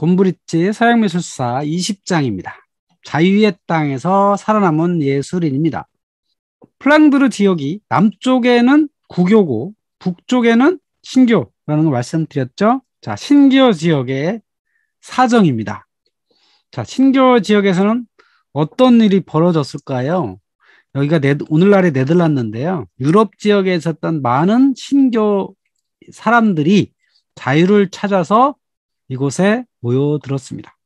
곰브리지 서양미술사 20장입니다. 자유의 땅에서 살아남은 예술인입니다. 플랑드르 지역이 남쪽에는 구교고 북쪽에는 신교라는 걸 말씀드렸죠. 자, 신교 지역의 사정입니다. 자, 신교 지역에서는 어떤 일이 벌어졌을까요? 여기가 오늘날의 네덜란드인데요. 유럽 지역에 있었던 많은 신교 사람들이 자유를 찾아서 이곳에 모여들었습니다.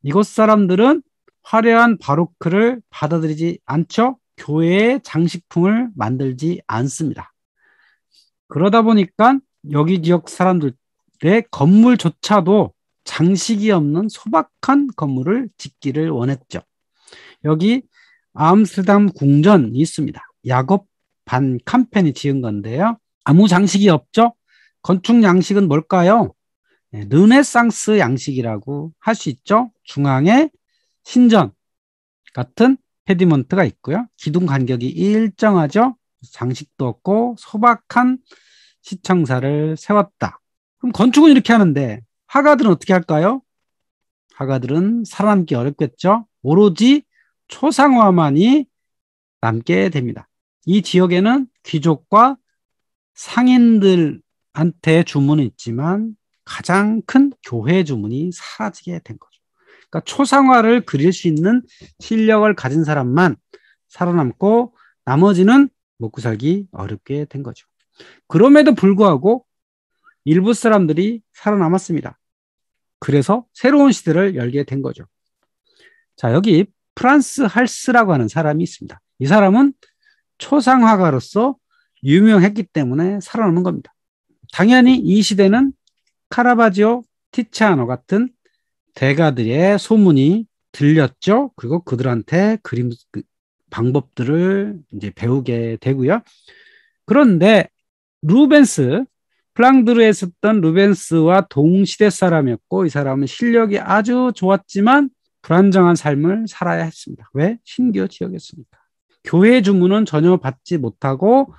이곳 사람들은 화려한 바로크를 받아들이지 않죠. 교회의 장식품을 만들지 않습니다. 그러다 보니까 여기 지역 사람들의 건물조차도 장식이 없는 소박한 건물을 짓기를 원했죠. 여기 암스테르담 궁전이 있습니다. 야곱 반 캄펜이 지은 건데요. 아무 장식이 없죠. 건축 양식은 뭘까요? 르네상스 양식이라고 할 수 있죠. 중앙에 신전 같은 페디먼트가 있고요. 기둥 간격이 일정하죠. 장식도 없고 소박한 시청사를 세웠다. 그럼 건축은 이렇게 하는데 화가들은 어떻게 할까요? 화가들은 살아남기 어렵겠죠. 오로지 초상화만이 남게 됩니다. 이 지역에는 귀족과 상인들한테 주문은 있지만 가장 큰 교회 주문이 사라지게 된 거죠. 그러니까 초상화를 그릴 수 있는 실력을 가진 사람만 살아남고 나머지는 먹고 살기 어렵게 된 거죠. 그럼에도 불구하고 일부 사람들이 살아남았습니다. 그래서 새로운 시대를 열게 된 거죠. 자, 여기 프란스 할스라고 하는 사람이 있습니다. 이 사람은 초상화가로서 유명했기 때문에 살아남은 겁니다. 당연히 이 시대는 카라바지오, 티치아노 같은 대가들의 소문이 들렸죠. 그리고 그들한테 그림 방법들을 이제 배우게 되고요. 그런데 루벤스, 플랑드르에 있었던 루벤스와 동시대 사람이었고 이 사람은 실력이 아주 좋았지만 불안정한 삶을 살아야 했습니다. 왜? 신교 지역이었으니까. 교회 주문은 전혀 받지 못하고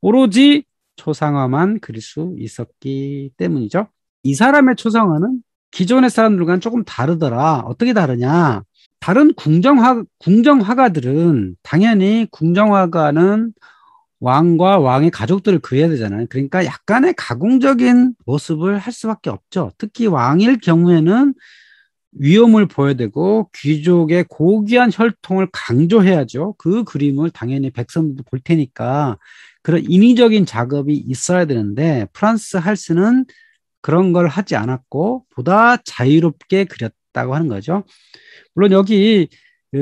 오로지 초상화만 그릴 수 있었기 때문이죠. 이 사람의 초상화는 기존의 사람들과는 조금 다르더라. 어떻게 다르냐? 다른 궁정화가들은 당연히 궁정화가는 왕과 왕의 가족들을 그려야 되잖아요. 그러니까 약간의 가공적인 모습을 할 수밖에 없죠. 특히 왕일 경우에는 위엄을 보여야 되고 귀족의 고귀한 혈통을 강조해야죠. 그 그림을 당연히 백성들도 볼 테니까 그런 인위적인 작업이 있어야 되는데 프란스 할스는 그런 걸 하지 않았고 보다 자유롭게 그렸다고 하는 거죠. 물론 여기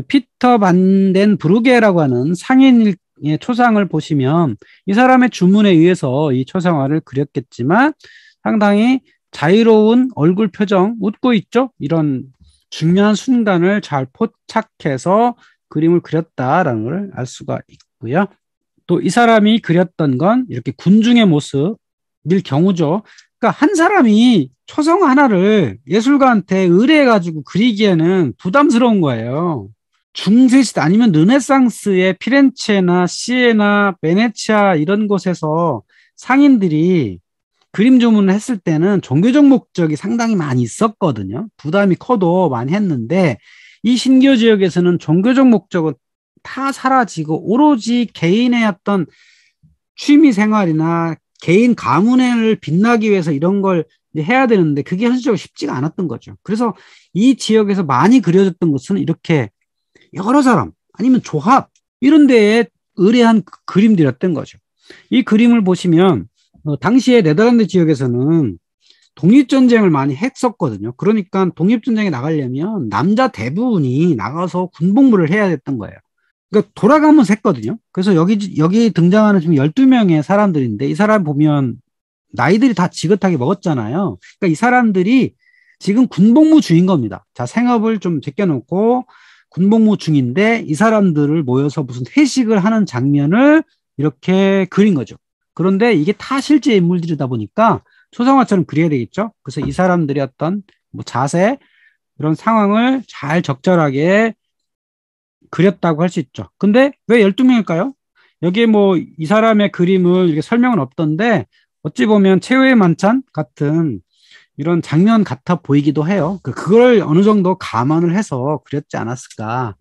피터 반 덴 브루게라고 하는 상인의 초상을 보시면 이 사람의 주문에 의해서 이 초상화를 그렸겠지만 상당히 자유로운 얼굴 표정, 웃고 있죠? 이런 중요한 순간을 잘 포착해서 그림을 그렸다라는 걸 알 수가 있고요. 또 이 사람이 그렸던 건 이렇게 군중의 모습일 경우죠. 그러니까 한 사람이 초상화 하나를 예술가한테 의뢰해가지고 그리기에는 부담스러운 거예요. 중세시대 아니면 르네상스의 피렌체나 시에나 베네치아 이런 곳에서 상인들이 그림 주문을 했을 때는 종교적 목적이 상당히 많이 있었거든요. 부담이 커도 많이 했는데 이 신교 지역에서는 종교적 목적은 다 사라지고 오로지 개인의 어떤 취미 생활이나 개인 가문을 빛나기 위해서 이런 걸 해야 되는데 그게 현실적으로 쉽지가 않았던 거죠. 그래서 이 지역에서 많이 그려졌던 것은 이렇게 여러 사람 아니면 조합 이런 데에 의뢰한 그림들이었던 거죠. 이 그림을 보시면 당시에 네덜란드 지역에서는 독립전쟁을 많이 했었거든요. 그러니까 독립전쟁에 나가려면 남자 대부분이 나가서 군복무를 해야 됐던 거예요. 그러니까 돌아가면서 했거든요. 그래서 여기 등장하는 지금 12명의 사람들인데 이 사람 보면 나이들이 다 지긋하게 먹었잖아요. 그러니까 이 사람들이 지금 군복무 중인 겁니다. 자, 생업을 좀 제껴놓고 군복무 중인데 이 사람들을 모여서 무슨 회식을 하는 장면을 이렇게 그린 거죠. 그런데 이게 다 실제 인물들이다 보니까 초상화처럼 그려야 되겠죠. 그래서 이 사람들의 어떤 자세 이런 상황을 잘 적절하게 그렸다고 할 수 있죠. 근데 왜 12명일까요? 여기에 이 사람의 그림을 이렇게 설명은 없던데 어찌 보면 최후의 만찬 같은 이런 장면 같아 보이기도 해요. 그걸 어느 정도 감안을 해서 그렸지 않았을까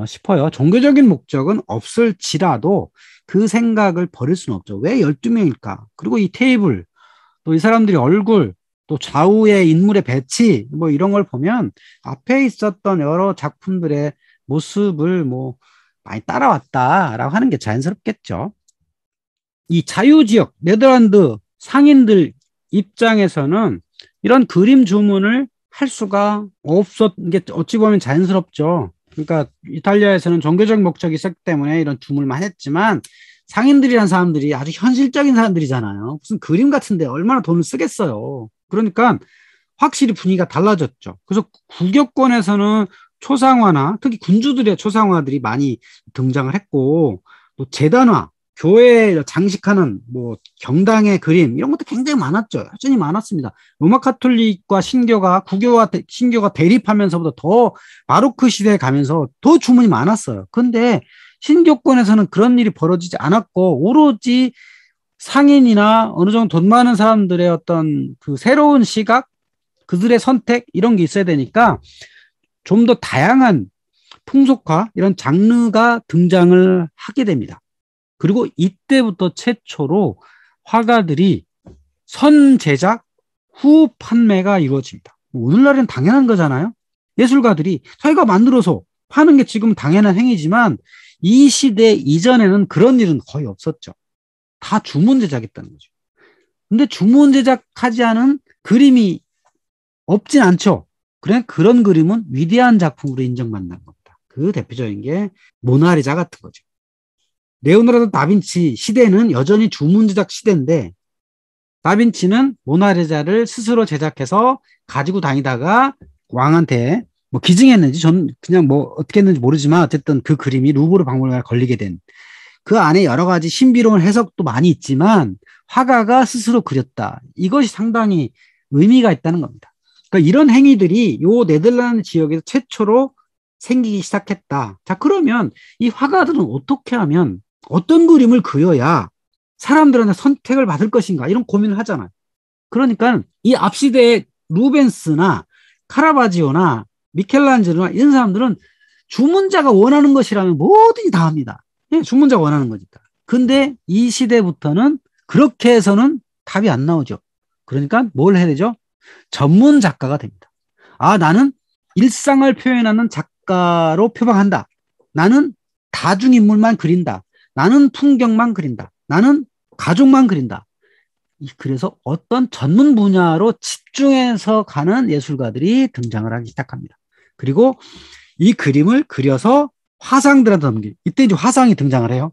싶어요. 종교적인 목적은 없을지라도 그 생각을 버릴 수는 없죠. 왜 12명일까? 그리고 이 테이블, 또 이 사람들이 얼굴, 또 좌우의 인물의 배치, 뭐 이런 걸 보면 앞에 있었던 여러 작품들의 모습을 뭐 많이 따라왔다라고 하는 게 자연스럽겠죠. 이 자유지역, 네덜란드 상인들 입장에서는 이런 그림 주문을 할 수가 없었던 게 어찌 보면 자연스럽죠. 그러니까 이탈리아에서는 종교적 목적이 있었기 때문에 이런 주문만 했지만 상인들이란 사람들이 아주 현실적인 사람들이잖아요. 무슨 그림 같은데 얼마나 돈을 쓰겠어요. 그러니까 확실히 분위기가 달라졌죠. 그래서 국교권에서는 초상화나 특히 군주들의 초상화들이 많이 등장을 했고 또 재단화, 교회에 장식하는 뭐 경당의 그림 이런 것도 굉장히 많았죠. 여전히 많았습니다. 로마 카톨릭과 신교가 국교와 신교가 대립하면서부터 더 바로크 시대에 가면서 더 주문이 많았어요. 근데 신교권에서는 그런 일이 벌어지지 않았고 오로지 상인이나 어느 정도 돈 많은 사람들의 어떤 그 새로운 시각, 그들의 선택 이런 게 있어야 되니까 좀 더 다양한 풍속화 이런 장르가 등장을 하게 됩니다. 그리고 이때부터 최초로 화가들이 선 제작 후 판매가 이루어집니다. 오늘날은 당연한 거잖아요. 예술가들이 자기가 만들어서 파는 게 지금 당연한 행위지만 이 시대 이전에는 그런 일은 거의 없었죠. 다 주문 제작했다는 거죠. 근데 주문 제작하지 않은 그림이 없진 않죠. 그래 그런 그림은 위대한 작품으로 인정받는 겁니다. 그 대표적인 게 모나리자 같은 거죠. 레오나르도 다빈치 시대는 여전히 주문 제작 시대인데 다빈치는 모나리자를 스스로 제작해서 가지고 다니다가 왕한테 뭐 기증했는지 전 그냥 뭐 어떻게 했는지 모르지만 어쨌든 그 그림이 루브르 박물관에 걸리게 된 그 안에 여러 가지 신비로운 해석도 많이 있지만 화가가 스스로 그렸다. 이것이 상당히 의미가 있다는 겁니다. 그러니까 이런 행위들이 요 네덜란드 지역에서 최초로 생기기 시작했다. 자, 그러면 이 화가들은 어떻게 하면 어떤 그림을 그려야 사람들한테 선택을 받을 것인가 이런 고민을 하잖아요. 그러니까 이 앞시대의 루벤스나 카라바지오나 미켈란젤로나 이런 사람들은 주문자가 원하는 것이라면 뭐든지 다 합니다. 예, 주문자가 원하는 거니까. 근데 이 시대부터는 그렇게 해서는 답이 안 나오죠. 그러니까 뭘 해야 되죠? 전문 작가가 됩니다. 아, 나는 일상을 표현하는 작가로 표방한다. 나는 다중인물만 그린다. 나는 풍경만 그린다. 나는 가족만 그린다. 그래서 어떤 전문 분야로 집중해서 가는 예술가들이 등장을 하기 시작합니다. 그리고 이 그림을 그려서 화상들한테 넘기. 이때 이제 화상이 등장을 해요.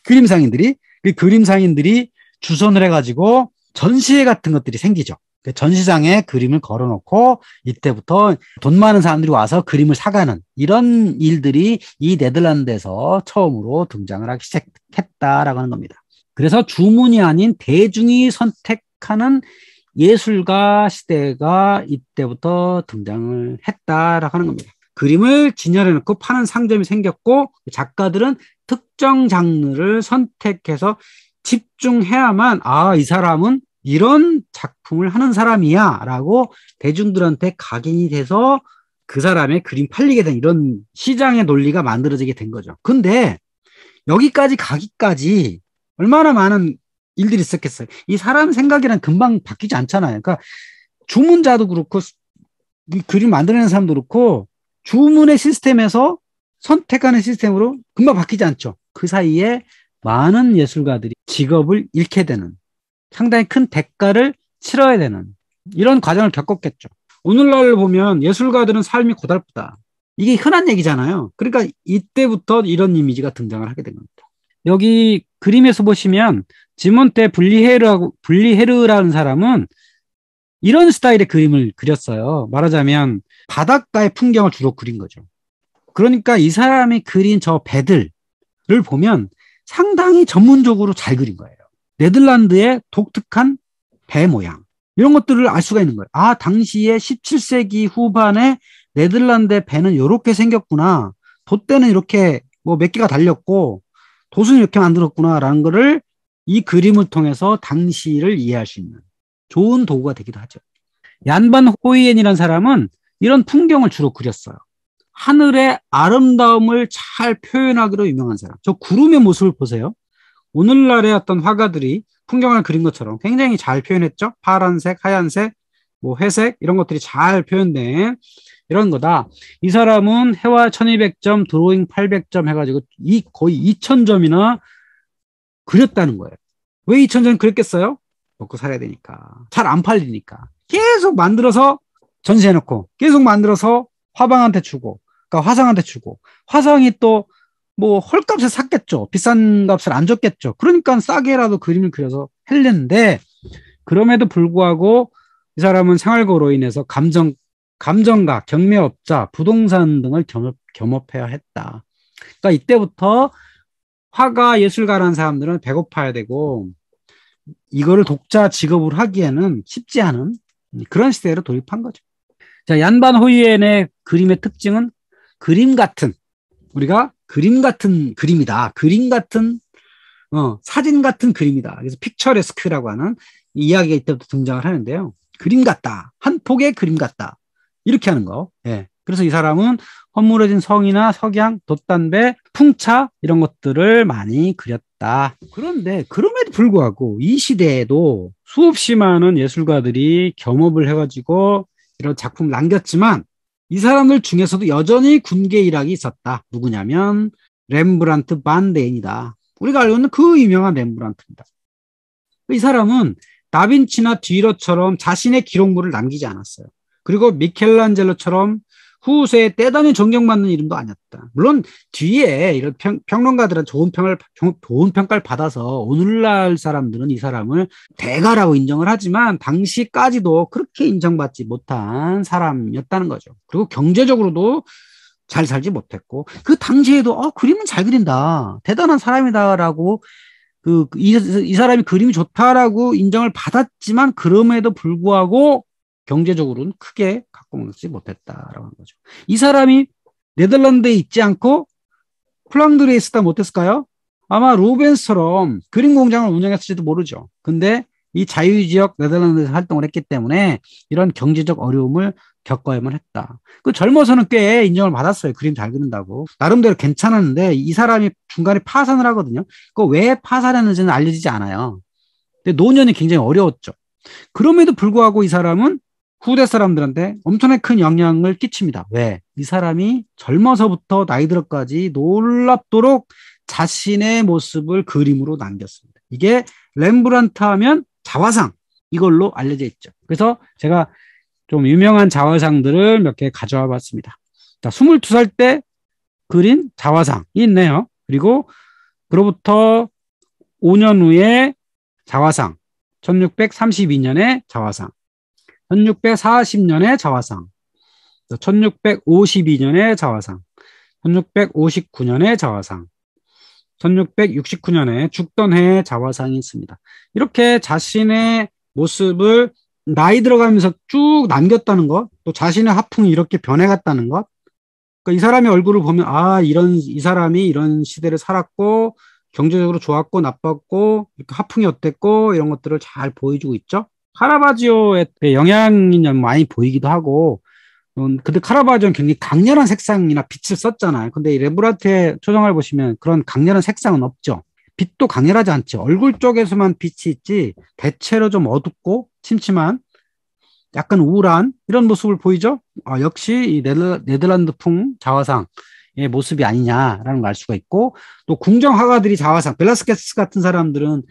그림상인들이. 그 그림상인들이 주선을 해가지고 전시회 같은 것들이 생기죠. 전시장에 그림을 걸어놓고 이때부터 돈 많은 사람들이 와서 그림을 사가는 이런 일들이 이 네덜란드에서 처음으로 등장을 하기 시작했다라고 하는 겁니다. 그래서 주문이 아닌 대중이 선택하는 예술가 시대가 이때부터 등장을 했다라고 하는 겁니다. 그림을 진열해 놓고 파는 상점이 생겼고 작가들은 특정 장르를 선택해서 집중해야만 아, 이 사람은 이런 작품을 하는 사람이야 라고 대중들한테 각인이 돼서 그 사람의 그림 팔리게 된 이런 시장의 논리가 만들어지게 된 거죠. 근데 여기까지 가기까지 얼마나 많은 일들이 있었겠어요. 이 사람 생각이란 금방 바뀌지 않잖아요. 그러니까 주문자도 그렇고 그림 만들어내는 사람도 그렇고 주문의 시스템에서 선택하는 시스템으로 금방 바뀌지 않죠. 그 사이에 많은 예술가들이 직업을 잃게 되는 상당히 큰 대가를 치러야 되는 이런 과정을 겪었겠죠. 오늘날 보면 예술가들은 삶이 고달프다. 이게 흔한 얘기잖아요. 그러니까 이때부터 이런 이미지가 등장을 하게 된 겁니다. 여기 그림에서 보시면 지몬테 블리헤르라는 사람은 이런 스타일의 그림을 그렸어요. 말하자면 바닷가의 풍경을 주로 그린 거죠. 그러니까 이 사람이 그린 저 배들을 보면 상당히 전문적으로 잘 그린 거예요. 네덜란드의 독특한 배 모양 이런 것들을 알 수가 있는 거예요. 아, 당시에 17세기 후반에 네덜란드의 배는 이렇게 생겼구나. 돛대는 이렇게 뭐 몇 개가 달렸고 돛은 이렇게 만들었구나라는 거를 이 그림을 통해서 당시를 이해할 수 있는 좋은 도구가 되기도 하죠. 얀반 호이엔이라는 사람은 이런 풍경을 주로 그렸어요. 하늘의 아름다움을 잘 표현하기로 유명한 사람. 저 구름의 모습을 보세요. 오늘날의 어떤 화가들이 풍경을 그린 것처럼 굉장히 잘 표현했죠. 파란색, 하얀색, 뭐 회색 이런 것들이 잘 표현된 이런 거다. 이 사람은 해와 1200점, 드로잉 800점 해가지고 거의 2000점이나 그렸다는 거예요. 왜 2000점 그렸겠어요? 먹고 살아야 되니까. 잘 안 팔리니까. 계속 만들어서 전시해놓고 계속 만들어서 화방한테 주고, 그러니까 화상한테 주고, 화상이 또 뭐 헐값에 샀겠죠. 비싼 값을 안 줬겠죠. 그러니까 싸게라도 그림을 그려서 했는데, 그럼에도 불구하고 이 사람은 생활고로 인해서 감정가, 경매업자, 부동산 등을 겸업해야 했다. 그러니까 이때부터 화가, 예술가라는 사람들은 배고파야 되고, 이거를 독자 직업으로 하기에는 쉽지 않은 그런 시대로 돌입한 거죠. 자, 얀반 호이엔의 그림의 특징은 그림 같은, 우리가 그림 같은 그림이다. 그림 같은, 사진 같은 그림이다. 그래서 픽처레스크라고 하는 이야기가 이때부터 등장을 하는데요. 그림 같다. 한 폭의 그림 같다. 이렇게 하는 거. 예. 그래서 이 사람은 허물어진 성이나 석양, 돛담배, 풍차 이런 것들을 많이 그렸다. 그런데 그럼에도 불구하고 이 시대에도 수없이 많은 예술가들이 겸업을 해가지고 이런 작품을 남겼지만 이 사람들 중에서도 여전히 군계 일학이 있었다. 누구냐면 렘브란트 반 데인이다. 우리가 알고 있는 그 유명한 렘브란트입니다. 이 사람은 다빈치나 뒤러처럼 자신의 기록물을 남기지 않았어요. 그리고 미켈란젤로처럼 후세에 대단히 존경받는 이름도 아니었다. 물론 뒤에 이런 평론가들은 좋은 평가를 받아서 오늘날 사람들은 이 사람을 대가라고 인정을 하지만 당시까지도 그렇게 인정받지 못한 사람이었다는 거죠. 그리고 경제적으로도 잘 살지 못했고 그 당시에도 그림은 잘 그린다. 대단한 사람이다라고 이 사람이 그림이 좋다라고 인정을 받았지만 그럼에도 불구하고 경제적으로는 크게 갖고 먹지 못했다라고 하는 거죠. 이 사람이 네덜란드에 있지 않고 폴란드에 있었다 못했을까요? 아마 루벤스처럼 그림 공장을 운영했을지도 모르죠. 근데 이 자유지역 네덜란드에서 활동을 했기 때문에 이런 경제적 어려움을 겪어야만 했다. 그 젊어서는 꽤 인정을 받았어요. 그림 잘 그린다고. 나름대로 괜찮았는데 이 사람이 중간에 파산을 하거든요. 그 왜 파산했는지는 알려지지 않아요. 근데 노년이 굉장히 어려웠죠. 그럼에도 불구하고 이 사람은 후대 사람들한테 엄청나게 큰 영향을 끼칩니다. 왜? 이 사람이 젊어서부터 나이 들어까지 놀랍도록 자신의 모습을 그림으로 남겼습니다. 이게 렘브란트 하면 자화상 이걸로 알려져 있죠. 그래서 제가 좀 유명한 자화상들을 몇 개 가져와 봤습니다. 자, 22살 때 그린 자화상이 있네요. 그리고 그로부터 5년 후에 자화상, 1632년에 자화상, 1640년에 자화상, 1652년에 자화상, 1659년에 자화상, 1669년에 죽던 해에 자화상이 있습니다. 이렇게 자신의 모습을 나이 들어가면서 쭉 남겼다는 것, 또 자신의 화풍이 이렇게 변해갔다는 것, 그러니까 이 사람의 얼굴을 보면 이 사람이 이런 시대를 살았고 경제적으로 좋았고 나빴고 이렇게 화풍이 어땠고 이런 것들을 잘 보여주고 있죠. 카라바지오의 영향이 많이 보이기도 하고, 근데 카라바지오는 굉장히 강렬한 색상이나 빛을 썼잖아요. 근데 이 렘브란트의 초정화를 보시면 그런 강렬한 색상은 없죠. 빛도 강렬하지 않죠. 얼굴 쪽에서만 빛이 있지 대체로 좀 어둡고 침침한 약간 우울한 이런 모습을 보이죠. 역시 이 네덜란드풍 자화상의 모습이 아니냐라는 걸 알 수가 있고, 또 궁정 화가들이 자화상, 벨라스케스 같은 사람들은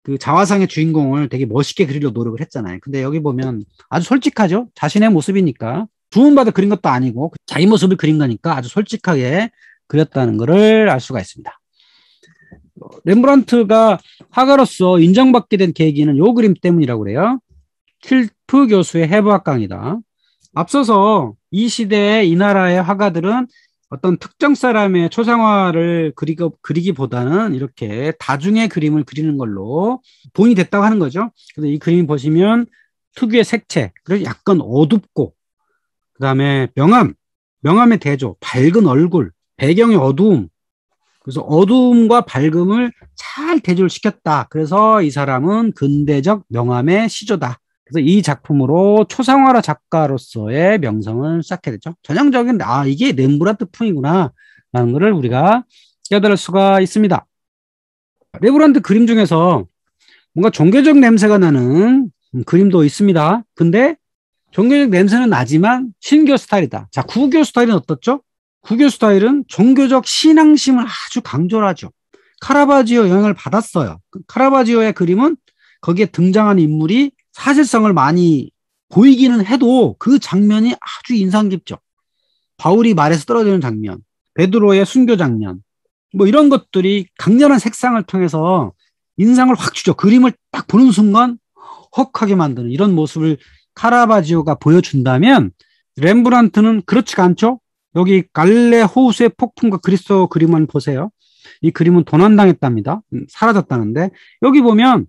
그 자화상의 주인공을 되게 멋있게 그리려고 노력을 했잖아요. 근데 여기 보면 아주 솔직하죠. 자신의 모습이니까 주문받아 그린 것도 아니고 자기 모습을 그린 거니까 아주 솔직하게 그렸다는 것을 알 수가 있습니다. 렘브란트가 화가로서 인정받게 된 계기는 요 그림 때문이라고 그래요. 틸프 교수의 해부학 강의다. 앞서서 이 시대의 이 나라의 화가들은 어떤 특정 사람의 초상화를 그리기보다는 이렇게 다중의 그림을 그리는 걸로 본이 됐다고 하는 거죠. 그래서 이 그림 보시면 특유의 색채, 그리고 약간 어둡고, 그 다음에 명암의 대조, 밝은 얼굴, 배경의 어두움, 그래서 어두움과 밝음을 잘 대조를 시켰다. 그래서 이 사람은 근대적 명암의 시조다. 그래서 이 작품으로 초상화라 작가로서의 명성을 쌓게 되죠. 전형적인 이게 렘브란트풍이구나 라는 것을 우리가 깨달을 수가 있습니다. 렘브란트 그림 중에서 뭔가 종교적 냄새가 나는 그림도 있습니다. 근데 종교적 냄새는 나지만 신교 스타일이다. 자, 구교 스타일은 어떻죠? 구교 스타일은 종교적 신앙심을 아주 강조를 하죠. 카라바지오 영향을 받았어요. 카라바지오의 그림은 거기에 등장하는 인물이 사실성을 많이 보이기는 해도 그 장면이 아주 인상 깊죠. 바울이 말에서 떨어지는 장면, 베드로의 순교 장면, 뭐 이런 것들이 강렬한 색상을 통해서 인상을 확 주죠. 그림을 딱 보는 순간 헉하게 만드는 이런 모습을 카라바지오가 보여준다면 렘브란트는 그렇지가 않죠. 여기 갈레 호수의 폭풍과 그리스도 그림만 보세요. 이 그림은 도난당했답니다. 사라졌다는데 여기 보면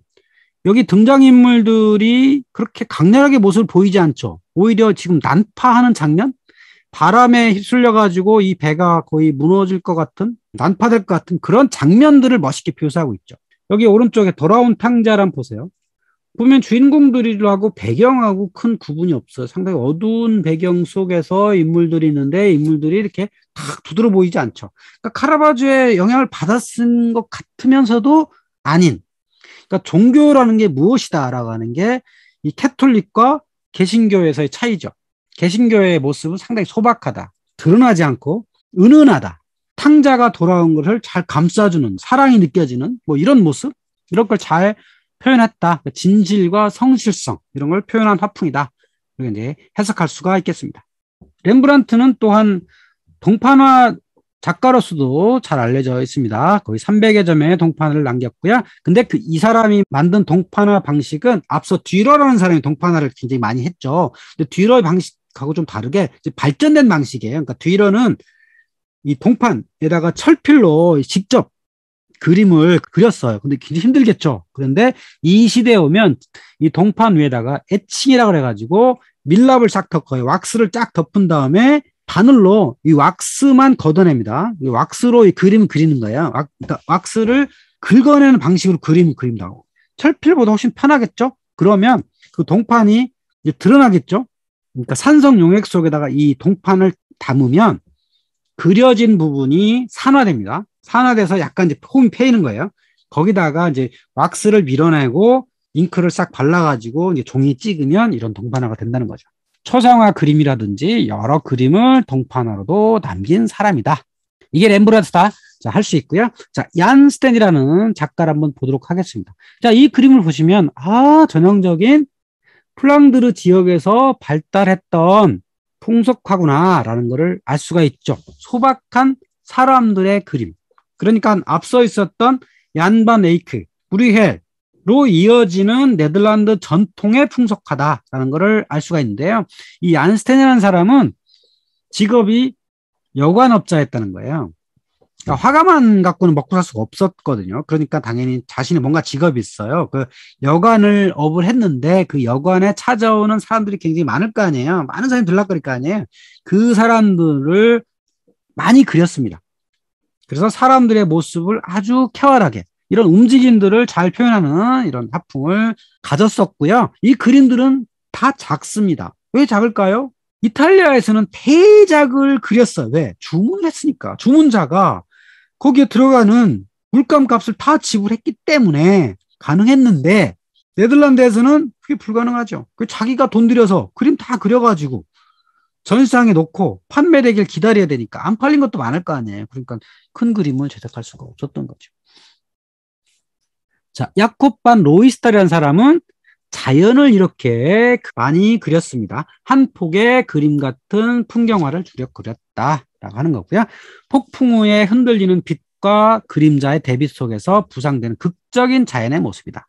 여기 등장인물들이 그렇게 강렬하게 모습을 보이지 않죠. 오히려 지금 난파하는 장면? 바람에 휩쓸려가지고 이 배가 거의 무너질 것 같은, 난파될 것 같은 그런 장면들을 멋있게 묘사하고 있죠. 여기 오른쪽에 돌아온 탕자란 보세요. 보면 주인공들하고 배경하고 큰 구분이 없어요. 상당히 어두운 배경 속에서 인물들이 있는데 인물들이 이렇게 탁 두드러 보이지 않죠. 그러니까 카라바조의 영향을 받았은 것 같으면서도 아닌. 그러니까 종교라는 게 무엇이다라고 하는 게 이 캐톨릭과 개신교에서의 차이죠. 개신교의 모습은 상당히 소박하다. 드러나지 않고 은은하다. 탕자가 돌아온 것을 잘 감싸주는 사랑이 느껴지는 뭐 이런 모습 이런 걸 잘 표현했다. 진실과 성실성 이런 걸 표현한 화풍이다. 이렇게 이제 해석할 수가 있겠습니다. 렘브란트는 또한 동판화 작가로서도 잘 알려져 있습니다. 거의 300여 점의 동판을 남겼고요. 근데 이 사람이 만든 동판화 방식은 앞서 듀러라는 사람이 동판화를 굉장히 많이 했죠. 근데 듀러의 방식하고 좀 다르게 발전된 방식이에요. 그러니까 듀러는 이 동판에다가 철필로 직접 그림을 그렸어요. 근데 굉장히 힘들겠죠. 그런데 이 시대에 오면 이 동판 위에다가 에칭이라고 해가지고 밀랍을 싹 덮어요. 왁스를 쫙 덮은 다음에 바늘로 이 왁스만 걷어냅니다. 이 왁스로 이 그림을 그리는 거예요. 그러니까 왁스를 긁어내는 방식으로 그림을 그린다고. 철필보다 훨씬 편하겠죠? 그러면 그 동판이 이제 드러나겠죠? 그러니까 산성 용액 속에다가 이 동판을 담으면 그려진 부분이 산화됩니다. 산화돼서 약간 이제 폼이 패이는 거예요. 거기다가 이제 왁스를 밀어내고 잉크를 싹 발라가지고 이제 종이 찍으면 이런 동판화가 된다는 거죠. 초상화 그림이라든지 여러 그림을 동판화로도 남긴 사람이다. 이게 렘브란트다. 자, 할 수 있고요. 자, 얀 스탠이라는 작가를 한번 보도록 하겠습니다. 자, 이 그림을 보시면 전형적인 플랑드르 지역에서 발달했던 풍속화구나라는 것을 알 수가 있죠. 소박한 사람들의 그림. 그러니까 앞서 있었던 얀 반 에이크, 브리헬로 이어지는 네덜란드 전통의 풍속화다라는 것을 알 수가 있는데요. 이 얀 스탠이라는 사람은 직업이 여관업자였다는 거예요. 그러니까 화가만 갖고는 먹고 살 수가 없었거든요. 그러니까 당연히 자신이 뭔가 직업이 있어요. 그 여관을 업을 했는데 그 여관에 찾아오는 사람들이 굉장히 많을 거 아니에요. 많은 사람이 들락거릴 거 아니에요. 그 사람들을 많이 그렸습니다. 그래서 사람들의 모습을 아주 쾌활하게 이런 움직임들을 잘 표현하는 이런 화풍을 가졌었고요. 이 그림들은 다 작습니다. 왜 작을까요? 이탈리아에서는 대작을 그렸어요. 왜? 주문을 했으니까. 주문자가 거기에 들어가는 물감 값을 다 지불했기 때문에 가능했는데 네덜란드에서는 그게 불가능하죠. 자기가 돈 들여서 그림 다 그려가지고 전시장에 놓고 판매되길 기다려야 되니까 안 팔린 것도 많을 거 아니에요. 그러니까 큰 그림을 제작할 수가 없었던 거죠. 자, 야콥 반 로이스타라는 사람은 자연을 이렇게 많이 그렸습니다. 한 폭의 그림 같은 풍경화를 주려 그렸다라고 하는 거고요. 폭풍 후에 흔들리는 빛과 그림자의 대비 속에서 부상되는 극적인 자연의 모습이다.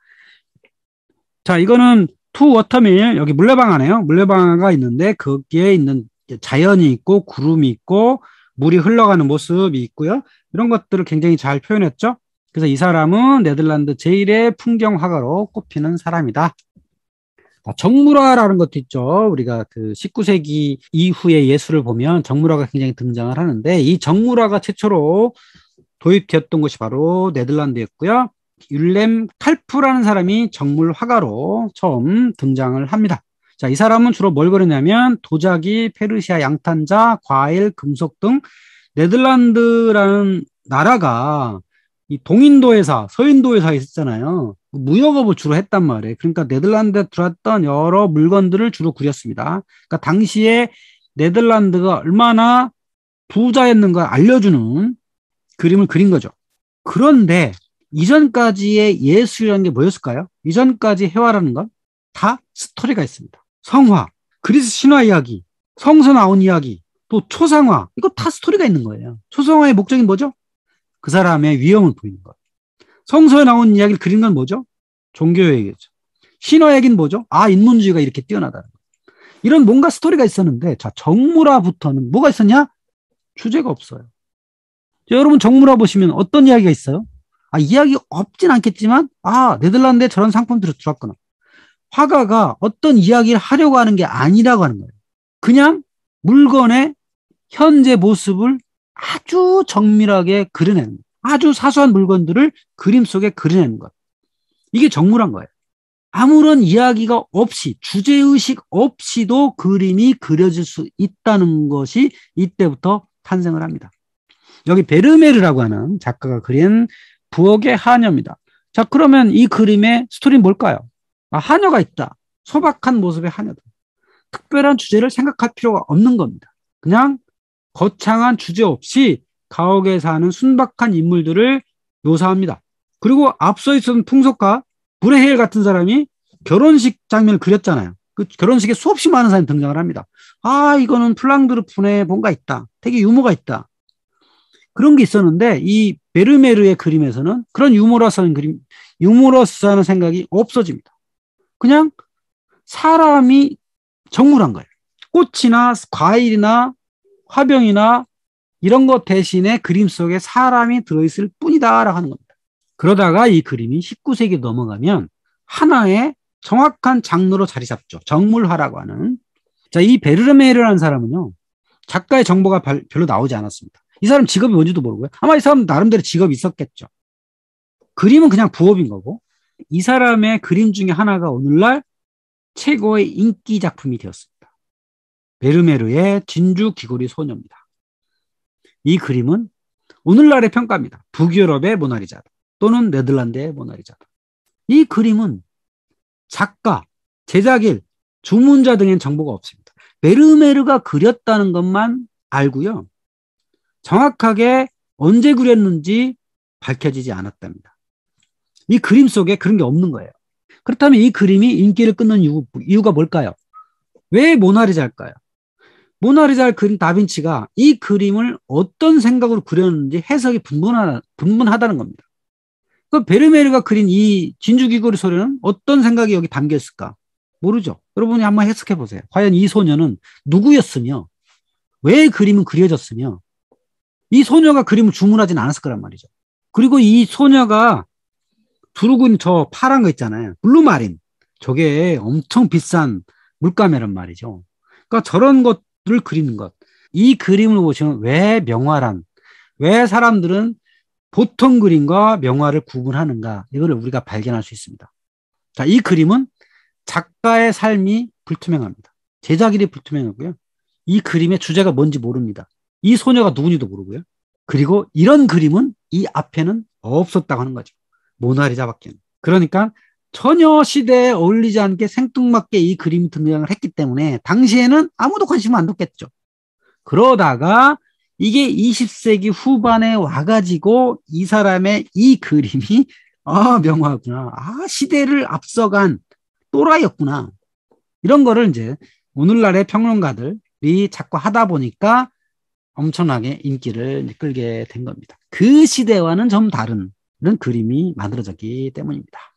자, 이거는 투 워터밀, 여기 물레방아네요. 물레방아가 있는데 거기에 있는 자연이 있고 구름이 있고 물이 흘러가는 모습이 있고요. 이런 것들을 굉장히 잘 표현했죠. 그래서 이 사람은 네덜란드 제1의 풍경화가로 꼽히는 사람이다. 정물화라는 것도 있죠. 우리가 그 19세기 이후의 예술을 보면 정물화가 굉장히 등장을 하는데 이 정물화가 최초로 도입되었던 것이 바로 네덜란드였고요. 율렘 칼프라는 사람이 정물 화가로 처음 등장을 합니다. 자, 이 사람은 주로 뭘 그렸냐면 도자기, 페르시아 양탄자, 과일, 금속 등 네덜란드라는 나라가 이 동인도 회사, 서인도 회사 있었잖아요. 무역업을 주로 했단 말이에요. 그러니까 네덜란드에 들어왔던 여러 물건들을 주로 그렸습니다. 그러니까 당시에 네덜란드가 얼마나 부자였는가 알려주는 그림을 그린 거죠. 그런데 이전까지의 예술이라는 게 뭐였을까요? 이전까지 해와라는 건 다 스토리가 있습니다. 성화, 그리스 신화 이야기, 성서 나온 이야기, 또 초상화, 이거 다 스토리가 있는 거예요. 초상화의 목적이 뭐죠? 그 사람의 위엄을 보이는 것. 성서에 나온 이야기를 그린 건 뭐죠? 종교 얘기죠. 신화 얘기는 뭐죠? 아, 인문주의가 이렇게 뛰어나다는 거. 이런 뭔가 스토리가 있었는데, 자, 정물화부터는 뭐가 있었냐? 주제가 없어요. 자, 여러분 정물화 보시면 어떤 이야기가 있어요? 아, 이야기 없진 않겠지만, 아, 네덜란드에 저런 상품들이 들어왔구나. 화가가 어떤 이야기를 하려고 하는 게 아니라고 하는 거예요. 그냥 물건의 현재 모습을 아주 정밀하게 그려내는 거예요. 아주 사소한 물건들을 그림 속에 그려내는 것. 이게 정물한 거예요. 아무런 이야기가 없이, 주제의식 없이도 그림이 그려질 수 있다는 것이 이때부터 탄생을 합니다. 여기 베르메르라고 하는 작가가 그린 부엌의 하녀입니다. 자, 그러면 이 그림의 스토리는 뭘까요? 아, 하녀가 있다. 소박한 모습의 하녀다. 특별한 주제를 생각할 필요가 없는 겁니다. 그냥 거창한 주제 없이 가옥에 사는 순박한 인물들을 묘사합니다. 그리고 앞서 있었던 풍속가 브레헬 같은 사람이 결혼식 장면을 그렸잖아요. 그 결혼식에 수없이 많은 사람이 등장을 합니다. 아, 이거는 플랑드르푼에 뭔가 있다. 되게 유머가 있다. 그런 게 있었는데 이 베르메르의 그림에서는 그런 유머러스한 생각이 없어집니다. 그냥 사람이 정물한 거예요. 꽃이나 과일이나 화병이나 이런 것 대신에 그림 속에 사람이 들어있을 뿐이다라고 하는 겁니다. 그러다가 이 그림이 19세기 넘어가면 하나의 정확한 장르로 자리 잡죠. 정물화라고 하는. 자, 이 베르메르라는 사람은요, 작가의 정보가 별로 나오지 않았습니다. 이 사람 직업이 뭔지도 모르고요. 아마 이 사람 나름대로 직업이 있었겠죠. 그림은 그냥 부업인 거고, 이 사람의 그림 중에 하나가 오늘날 최고의 인기 작품이 되었습니다. 베르메르의 진주 귀걸이 소녀입니다. 이 그림은 오늘날의 평가입니다. 북유럽의 모나리자다. 또는 네덜란드의 모나리자다. 이 그림은 작가, 제작일, 주문자 등의 정보가 없습니다. 베르메르가 그렸다는 것만 알고요. 정확하게 언제 그렸는지 밝혀지지 않았답니다. 이 그림 속에 그런 게 없는 거예요. 그렇다면 이 그림이 인기를 끊는 이유가 뭘까요? 왜 모나리자일까요? 모나리자를 그린 다빈치가 이 그림을 어떤 생각으로 그렸는지 해석이 분분하다는 겁니다. 그 베르메르가 그린 이 진주귀걸이 소녀는 어떤 생각이 여기 담겨 있을까? 모르죠. 여러분이 한번 해석해 보세요. 과연 이 소녀는 누구였으며 왜 그림은 그려졌으며 이 소녀가 그림을 주문하진 않았을 거란 말이죠. 그리고 이 소녀가 두르고 있는 저 파란 거 있잖아요. 블루마린. 저게 엄청 비싼 물감이란 말이죠. 그러니까 저런 것들을 그리는 것. 이 그림을 보시면 왜 명화란, 왜 사람들은 보통 그림과 명화를 구분하는가, 이거를 우리가 발견할 수 있습니다. 자, 이 그림은 작가의 삶이 불투명합니다. 제작일이 불투명하고요. 이 그림의 주제가 뭔지 모릅니다. 이 소녀가 누군지도 모르고요. 그리고 이런 그림은 이 앞에는 없었다고 하는 거죠. 모나리자밖에는. 그러니까 전혀 시대에 어울리지 않게 생뚱맞게 이 그림이 등장을 했기 때문에 당시에는 아무도 관심을 안 뒀겠죠. 그러다가 이게 20세기 후반에 와가지고 이 사람의 이 그림이 명화구나. 시대를 앞서간 또라이였구나. 이런 거를 이제 오늘날의 평론가들이 자꾸 하다 보니까 엄청나게 인기를 끌게 된 겁니다. 그 시대와는 좀 다른 그런 그림이 만들어졌기 때문입니다.